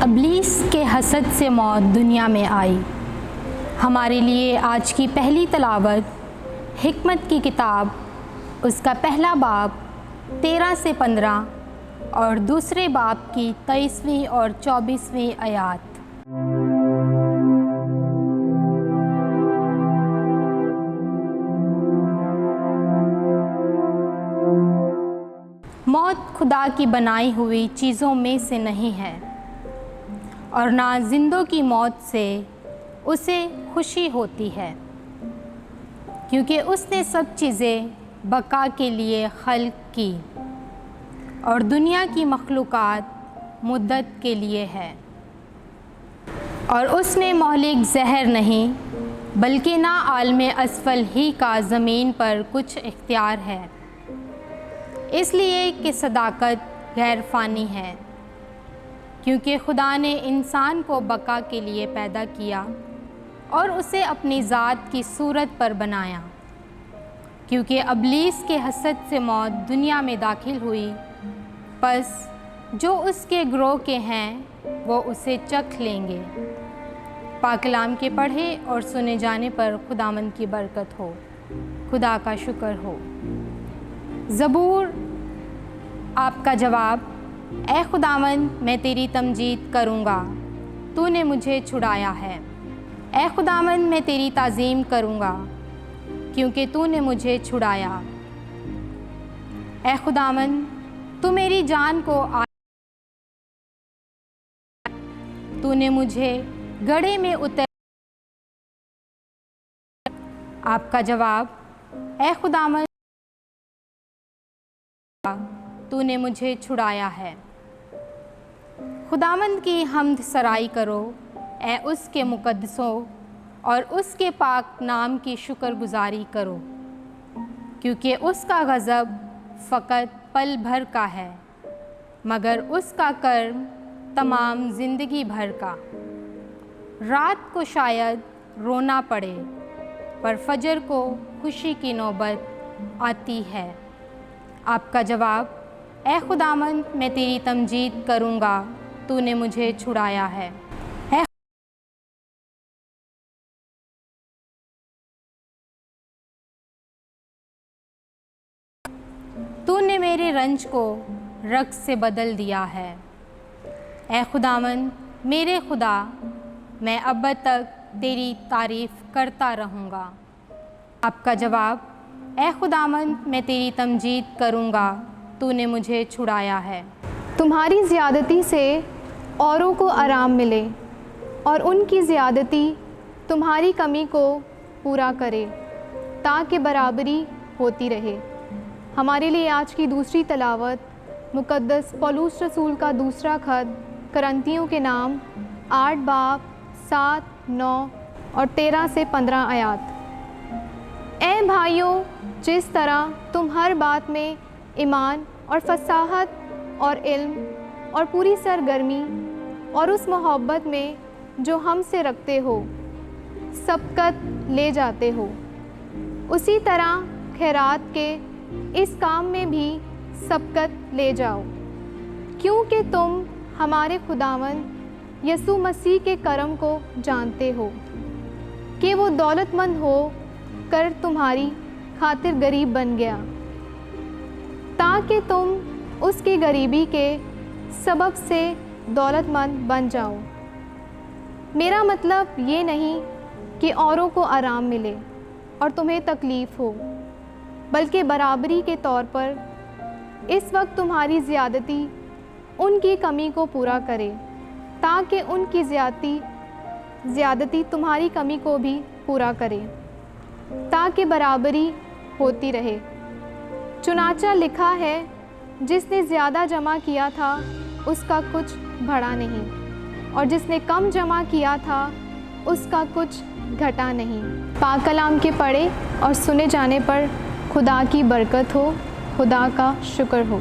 इब्लीस के हसद से मौत दुनिया में आई। हमारे लिए आज की पहली तलावत हिकमत की किताब, उसका पहला बाब 13 से 15 और दूसरे बाब की 23वीं और 24वीं आयात। मौत खुदा की बनाई हुई चीज़ों में से नहीं है और ना जिंदों की मौत से उसे खुशी होती है, क्योंकि उसने सब चीज़ें बका के लिए खल्क की और दुनिया की मखलूक़ात मुद्दत के लिए है। और उसने मौलिक जहर नहीं बल्कि ना आलम असफल ही का ज़मीन पर कुछ इख्तियार है, इसलिए कि सदाकत गैर फ़ानी है, क्योंकि खुदा ने इंसान को बका के लिए पैदा किया और उसे अपनी ज़ात की सूरत पर बनाया। क्योंकि इब्लीस के हसद से मौत दुनिया में दाखिल हुई, बस जो उसके ग्रोह के हैं वो उसे चख लेंगे। पाक कलाम के पढ़े और सुने जाने पर खुदावंद की बरकत हो, खुदा का शुक्र हो। ज़बूर आपका जवाब, ए खुदावंद मैं तेरी तमजीद करूँगा, तूने मुझे छुड़ाया है। ए खुदावंद मैं तेरी ताज़ीम करूँगा, क्योंकि तूने मुझे छुड़ाया। ए खुदावंद तू मेरी जान को तूने मुझे गड्ढे में उतर। आपका जवाब, ए खुदावंद तूने मुझे छुड़ाया है। खुदावंद की हम्द सराई करो, ए उसके मुक़द्दसों, और उसके पाक नाम की शुक्रगुजारी करो, क्योंकि उसका गज़ब फ़कत पल भर का है, मगर उसका कर्म तमाम ज़िंदगी भर का। रात को शायद रोना पड़े, पर फजर को खुशी की नौबत आती है। आपका जवाब, ए खुदावंद मैं तेरी तमजीद करूँगा, तूने मुझे छुड़ाया है। तूने मेरे रंज को रक़्स से बदल दिया है। ए खुदावंद मेरे खुदा, मैं अब तक तेरी तारीफ़ करता रहूँगा। आपका जवाब, ए खुदावंद मैं तेरी तमजीद करूँगा, तूने मुझे छुड़ाया है। तुम्हारी ज़्यादती से औरों को आराम मिले और उनकी ज़्यादती तुम्हारी कमी को पूरा करे, ताकि बराबरी होती रहे। हमारे लिए आज की दूसरी तलावत मुक़द्दस पौलुस रसूल का दूसरा खत करंतियों के नाम 8 बाब 7, 9 और 13 से 15 आयात। ए भाइयों, जिस तरह तुम हर बात में ईमान और फसाहत और इल्म और पूरी सरगर्मी और उस मोहब्बत में जो हमसे रखते हो सबकत ले जाते हो, उसी तरह खैरात के इस काम में भी सबकत ले जाओ, क्योंकि तुम हमारे खुदावंद यसू मसीह के करम को जानते हो कि वो दौलतमंद हो कर तुम्हारी खातिर गरीब बन गया, ताकि तुम उसकी गरीबी के सबब से दौलतमंद बन जाओ। मेरा मतलब ये नहीं कि औरों को आराम मिले और तुम्हें तकलीफ़ हो, बल्कि बराबरी के तौर पर इस वक्त तुम्हारी ज़्यादती उनकी कमी को पूरा करे, ताकि उनकी ज़्यादती तुम्हारी कमी को भी पूरा करे, ताकि बराबरी होती रहे। चुनाचा लिखा है, जिसने ज़्यादा जमा किया था उसका कुछ बढ़ा नहीं, और जिसने कम जमा किया था उसका कुछ घटा नहीं। पाक कलाम के पढ़े और सुने जाने पर खुदा की बरकत हो, खुदा का शुक्र हो।